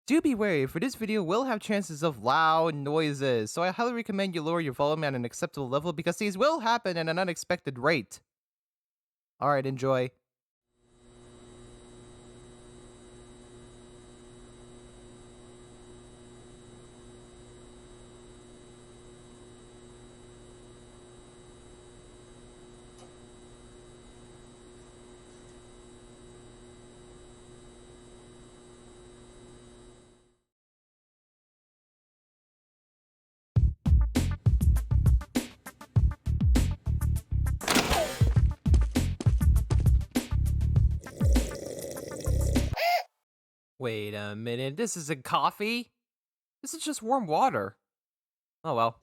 Do be wary, for this video will have chances of loud noises, so I highly recommend you lower your volume at an acceptable level because these will happen at an unexpected rate. Alright, enjoy. Wait a minute, this isn't coffee? This is just warm water. Oh well.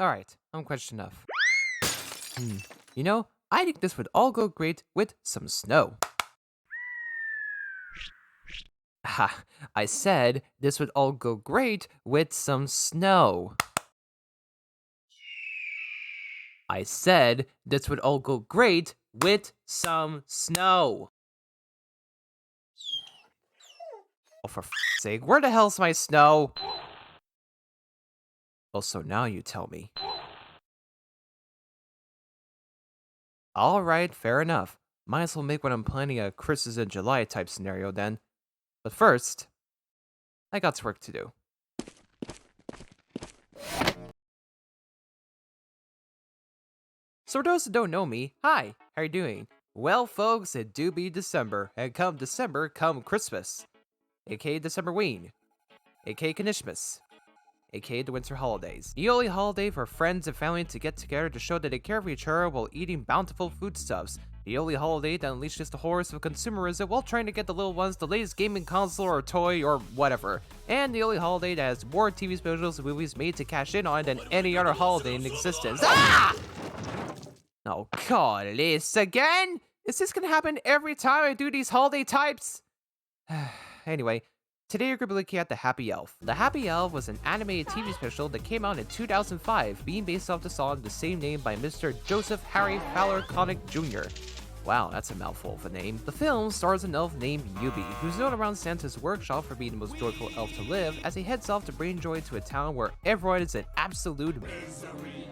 Alright, I'm quenched enough. You know, I think this would all go great with some snow. Ha, I said this would all go great with some snow. I said this would all go great with some snow. Oh, for f***'s sake, where the hell's my snow? Oh, so now you tell me. Alright, fair enough. Might as well make what I'm planning a Christmas in July type scenario then. But first, I got work to do. So for those who don't know me, hi, how you doing? Well folks, it do be December, and come December, come Christmas. AKA Decemberween. AKA Kanishmas. AKA the winter holidays. The only holiday for friends and family to get together to show that they care for each other while eating bountiful foodstuffs. The only holiday that unleashes the horrors of consumerism while trying to get the little ones the latest gaming console or toy or whatever. And the only holiday that has more TV specials and movies made to cash in on than any other holiday in existence. Ah! Oh god, this again? Is this gonna happen every time I do these holiday types? Anyway, today you're gonna be looking at The Happy Elf. The Happy Elf was an animated TV special that came out in 2005, being based off the song the same name by Mr. Joseph Harry Fowler Connick Jr. Wow, that's a mouthful of a name. The film stars an elf named Yubi, who's known around Santa's workshop for being the most joyful elf to live, as he heads off to bring joy to a town where everyone is in absolute misery.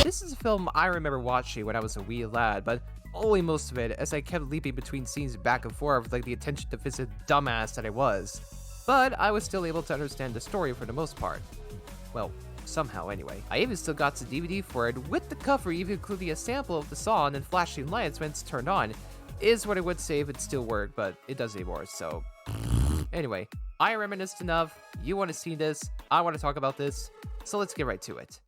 This is a film I remember watching when I was a wee lad, but only most of it, as I kept leaping between scenes back and forth with like the attention deficit dumbass that I was. But I was still able to understand the story for the most part. Well, somehow anyway. I even still got the DVD for it, with the cover even including a sample of the song and flashing lights when it's turned on. Is what I would say if it still worked, but it doesn't anymore, so... Anyway, I reminisced enough, you want to see this, I want to talk about this, so let's get right to it.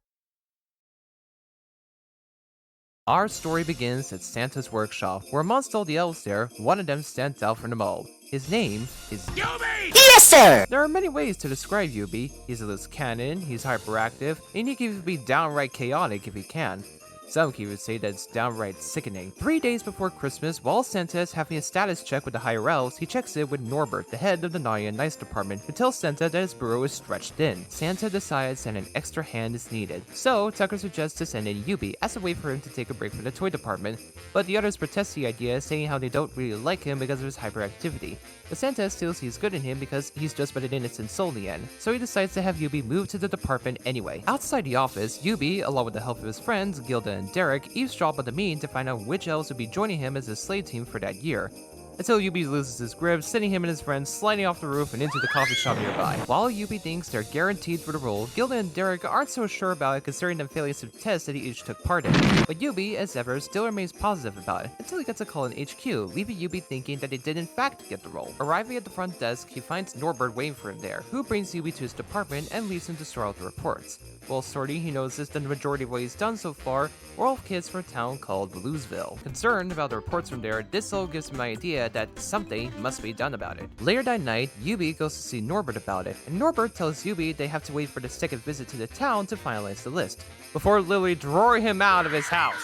Our story begins at Santa's workshop, where amongst all the elves there, one of them stands out from them all. His name is Yubi! Yes, sir! There are many ways to describe Yubi. He's a loose cannon, he's hyperactive, and he can even be downright chaotic if he can. Some can even say that it's downright sickening. 3 days before Christmas, while Santa is having a status check with the higher elves, he checks in with Norbert, the head of the Naughty and Nice department, who tells Santa that his bureau is stretched thin. Santa decides that an extra hand is needed. So, Tucker suggests to send in Yubi as a way for him to take a break from the toy department, but the others protest the idea, saying how they don't really like him because of his hyperactivity. But Santa still sees good in him because he's just but an innocent soul in the end, so he decides to have Yubi move to the department anyway. Outside the office, Yubi, along with the help of his friends, Gilda and Derek, eavesdrop on the meeting to find out which elves would be joining him as his slave team for that year. Until Yubi loses his grip, sending him and his friends sliding off the roof and into the coffee shop nearby. While Yubi thinks they're guaranteed for the role, Gilda and Derek aren't so sure about it considering them failing some tests that they each took part in. But Yubi, as ever, still remains positive about it, until he gets a call in HQ, leaving Yubi thinking that he did in fact get the role. Arriving at the front desk, he finds Norbert waiting for him there, who brings Yubi to his department and leaves him to sort out the reports. While sorting, he notices that the majority of what he's done so far were all kids from a town called Bluesville. Concerned about the reports from there, this all gives him an idea that something must be done about it. Later that night, Yubi goes to see Norbert about it, and Norbert tells Yubi they have to wait for the second visit to the town to finalize the list, before literally drawing him out of his house.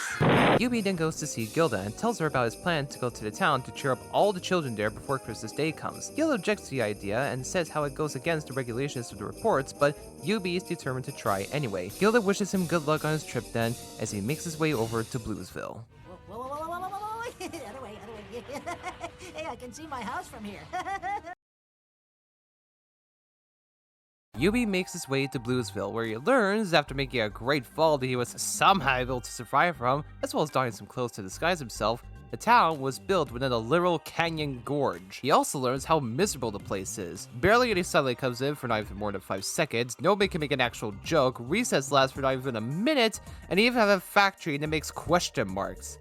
Yubi then goes to see Gilda and tells her about his plan to go to the town to cheer up all the children there before Christmas Day comes. Gilda objects to the idea and says how it goes against the regulations of the reports, but Yubi is determined to try anyway. Gilda wishes him good luck on his trip then, as he makes his way over to Bluesville. Whoa, whoa, whoa, whoa, whoa, whoa, whoa. Other way, other way. Hey, I can see my house from here. Yubi makes his way to Bluesville, where he learns, after making a great fall that he was somehow able to survive from, as well as donning some clothes to disguise himself, the town was built within a literal canyon gorge. He also learns how miserable the place is. Barely any sunlight comes in for not even more than 5 seconds, nobody can make an actual joke, recess lasts for not even a minute, and they even have a factory that makes question marks.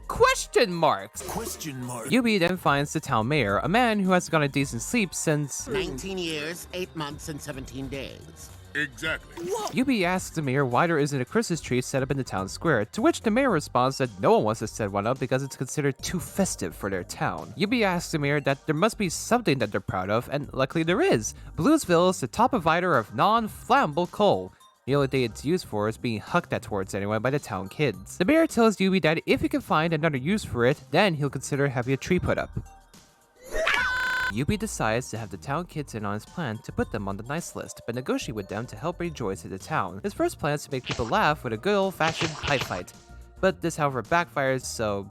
Question marks! Question mark. Yubi then finds the town mayor, a man who hasn't gotten a decent sleep since 19 years, 8 months, and 17 days. Exactly. Yubi asks the mayor why there isn't a Christmas tree set up in the town square, to which the mayor responds that no one wants to set one up because it's considered too festive for their town. Yubi asks the mayor that there must be something that they're proud of, and luckily there is. Bluesville is the top provider of non-flammable coal. The only thing it's used for is being hucked at towards anyone by the town kids. The mayor tells Yubi that if he can find another use for it, then he'll consider having a tree put up. Yubi decides to have the town kids in on his plan to put them on the nice list, but negotiate with them to help bring joy to the town. His first plan is to make people laugh with a good old-fashioned pipe fight, but this however backfires, so...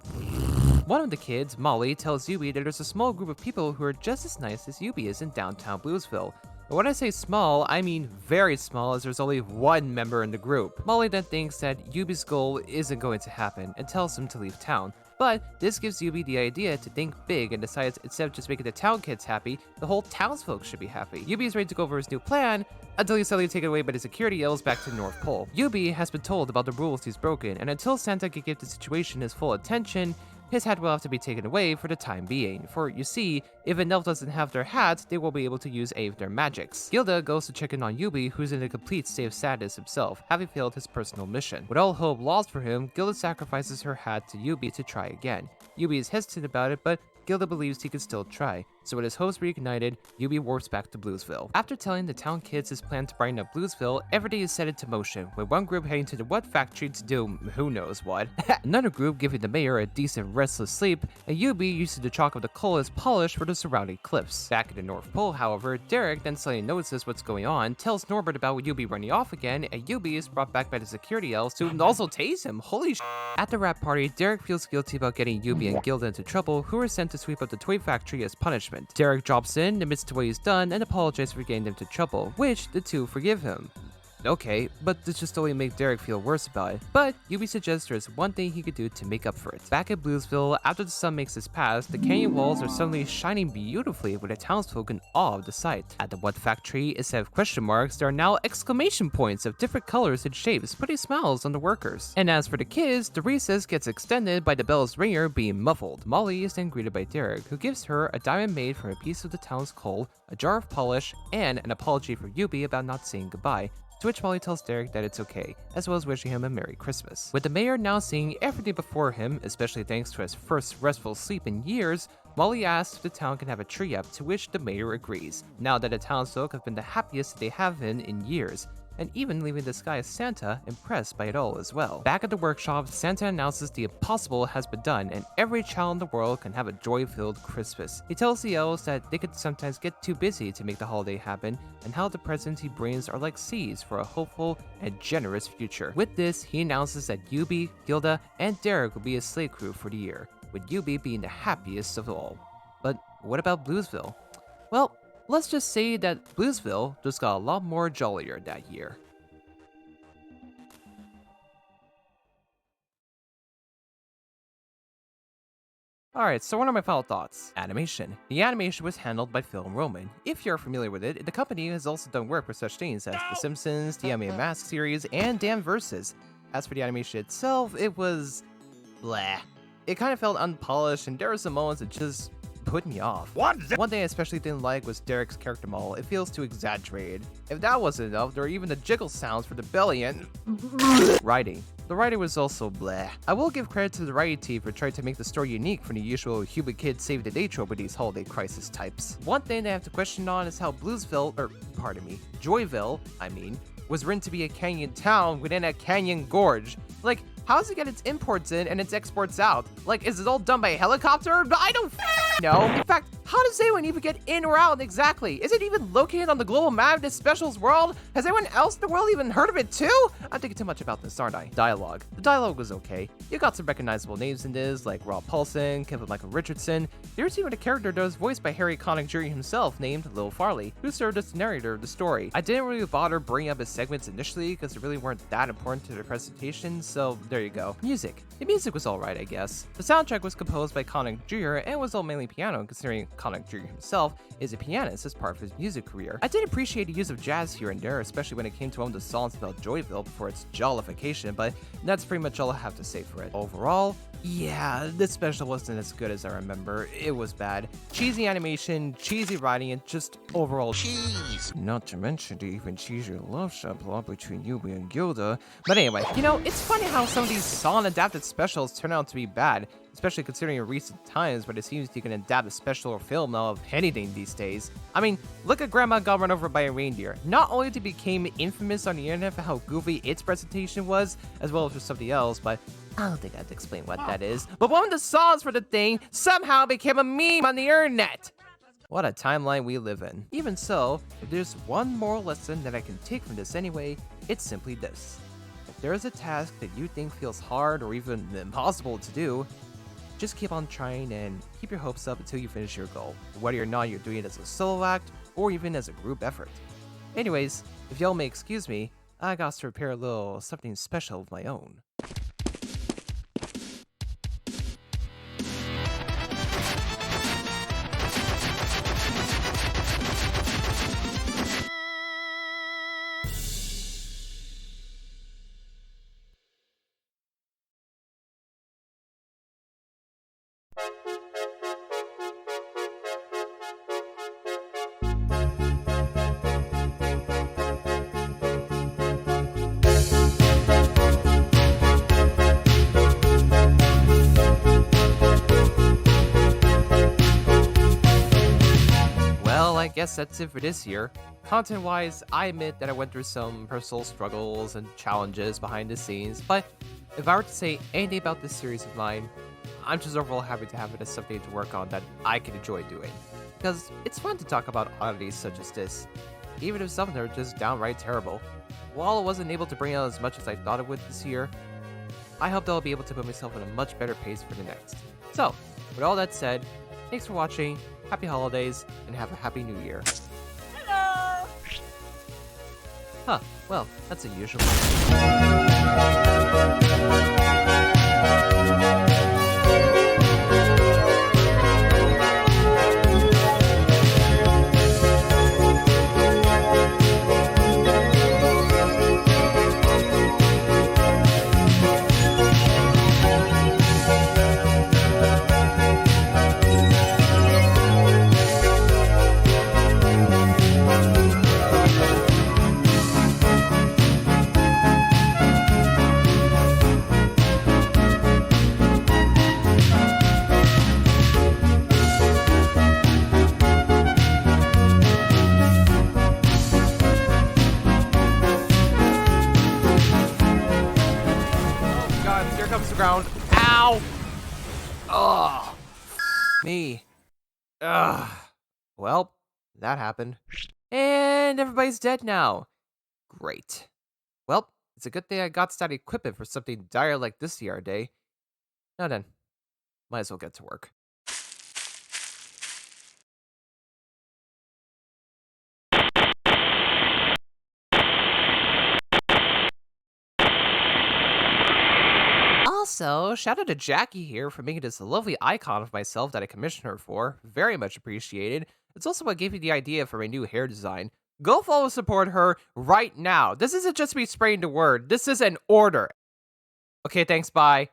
One of the kids, Molly, tells Yubi that there's a small group of people who are just as nice as Yubi is in downtown Bluesville. And when I say small, I mean very small, as there's only one member in the group. Molly then thinks that Yubi's goal isn't going to happen and tells him to leave town. But this gives Yubi the idea to think big and decides instead of just making the town kids happy, the whole townsfolk should be happy. Yubi is ready to go over his new plan until he's suddenly taken away by the security yells back to the North Pole. Yubi has been told about the rules he's broken, and until Santa can give the situation his full attention, his hat will have to be taken away for the time being, for you see, if an elf doesn't have their hat, they will be able to use any of their magics. Gilda goes to check in on Yubi, who's in a complete state of sadness himself, having failed his personal mission. With all hope lost for him, Gilda sacrifices her hat to Yubi to try again. Yubi is hesitant about it, but Gilda believes he can still try, so with his hopes reignited, Yubi warps back to Bluesville. After telling the town kids his plan to brighten up Bluesville, everything is set into motion, with one group heading to the wood factory to do who knows what, another group giving the mayor a decent restless sleep, and Yubi using the chalk of the coal as polish for the surrounding cliffs. Back at the North Pole, however, Derek then suddenly notices what's going on, tells Norbert about Yubi running off again, and Yubi is brought back by the security elves who also tase him. Holy sh*. At the rap party, Derek feels guilty about getting Yubi and Gilda into trouble, who are sent to sweep up the toy factory as punishment. Derek drops in, admits to what he's done, and apologizes for getting them into trouble, which the two forgive him. Okay, but this just only makes Derek feel worse about it. But Yubi suggests there's one thing he could do to make up for it. Back at Bluesville, after the sun makes its pass, the canyon walls are suddenly shining beautifully with the townsfolk in awe of the sight. At the wood factory, instead of question marks, there are now exclamation points of different colors and shapes, putting smiles on the workers. And as for the kids, the recess gets extended by the bell's ringer being muffled. Molly is then greeted by Derek, who gives her a diamond made from a piece of the town's coal, a jar of polish, and an apology for Yubi about not saying goodbye. To which Molly tells Derek that it's okay, as well as wishing him a Merry Christmas. With the mayor now seeing everything before him, especially thanks to his first restful sleep in years, Molly asks if the town can have a tree up, to which the mayor agrees, now that the townsfolk have been the happiest they have been in years, and even leaving the sky as Santa impressed by it all as well. Back at the workshop, Santa announces the impossible has been done and every child in the world can have a joy-filled Christmas. He tells the elves that they could sometimes get too busy to make the holiday happen and how the presents he brings are like seeds for a hopeful and generous future. With this, he announces that Yubi, Gilda, and Derek will be his sleigh crew for the year, with Yubi being the happiest of all. But what about Bluesville? Well, let's just say that Bluesville just got a lot more jollier that year. Alright, so what are my final thoughts? Animation. The animation was handled by Film Roman. If you're familiar with it, the company has also done work for such things as The Simpsons, the Anime Mask series, and Damn Versus. As for the animation itself, it was... bleh. It kind of felt unpolished, and there were some moments that just put me off. One thing I especially didn't like was Derek's character model. It feels too exaggerated. If that wasn't enough, there were even the jiggle sounds for the belly and... writing. The writing was also bleh. I will give credit to the writing team for trying to make the story unique from the usual human kid save the day trope with these holiday crisis types. One thing they have to question on is how Joyville, was written to be a canyon town within a canyon gorge. Like, how does it get its imports in and its exports out? Like, is it all done by helicopter? I don't know. In fact, How does anyone even get in or out exactly? Is it even located on the global map of this special's world? Has anyone else in the world even heard of it too? I'm thinking too much about this, aren't I? Dialogue. The dialogue was okay. You got some recognizable names in this, like Rob Paulson, Kevin Michael Richardson. There's even a character that was voiced by Harry Connick Jr. himself named Lil Farley, who served as the narrator of the story. I didn't really bother bringing up his segments initially because they really weren't that important to the presentation, so there you go. Music. The music was alright, I guess. The soundtrack was composed by Connick Jr. and was all mainly piano, considering Connick Jr. himself is a pianist as part of his music career. I did appreciate the use of jazz here and there, especially when it came to one of the songs about Joyville before its jollification, but that's pretty much all I have to say for it. Overall, yeah, this special wasn't as good as I remember. It was bad. Cheesy animation, cheesy writing, and just overall cheese. Not to mention the even cheesier love shot plot between Yubi and Gilda. But anyway, you know, it's funny how some of these song-adapted specials turn out to be bad, especially considering in recent times when it seems you can adapt a special or film now of anything these days. I mean, look at Grandma Got Run Over by a Reindeer. Not only did it become infamous on the internet for how goofy its presentation was, as well as for something else, but I don't think I have to explain what that is. But one of the songs for the thing somehow became a meme on the internet. What a timeline we live in. Even so, if there's one moral lesson that I can take from this anyway, it's simply this. If there is a task that you think feels hard or even impossible to do, just keep on trying and keep your hopes up until you finish your goal, whether or not you're doing it as a solo act or even as a group effort. Anyways, if y'all may excuse me, I got to prepare a little something special of my own. I guess that's it for this year. Content-wise, I admit that I went through some personal struggles and challenges behind the scenes, but if I were to say anything about this series of mine, I'm just overall happy to have it as something to work on that I can enjoy doing. Because it's fun to talk about oddities such as this, even if some of them are just downright terrible. While I wasn't able to bring out as much as I thought it would this year, I hope that I'll be able to put myself in a much better pace for the next. So, with all that said, thanks for watching, happy holidays, and have a happy new year. Hello! Huh, well, that's unusual. Here comes the ground. Ow! Ugh. Me. Ugh. Well, that happened. And everybody's dead now. Great. Well, it's a good thing I got that equipment for something dire like this the other day. Now then, might as well get to work. Also, shout out to Jackie here for making this lovely icon of myself that I commissioned her for. Very much appreciated. It's also what gave me the idea for my new hair design. Go follow and support her right now. This isn't just me spreading the word. This is an order. Okay, thanks, bye.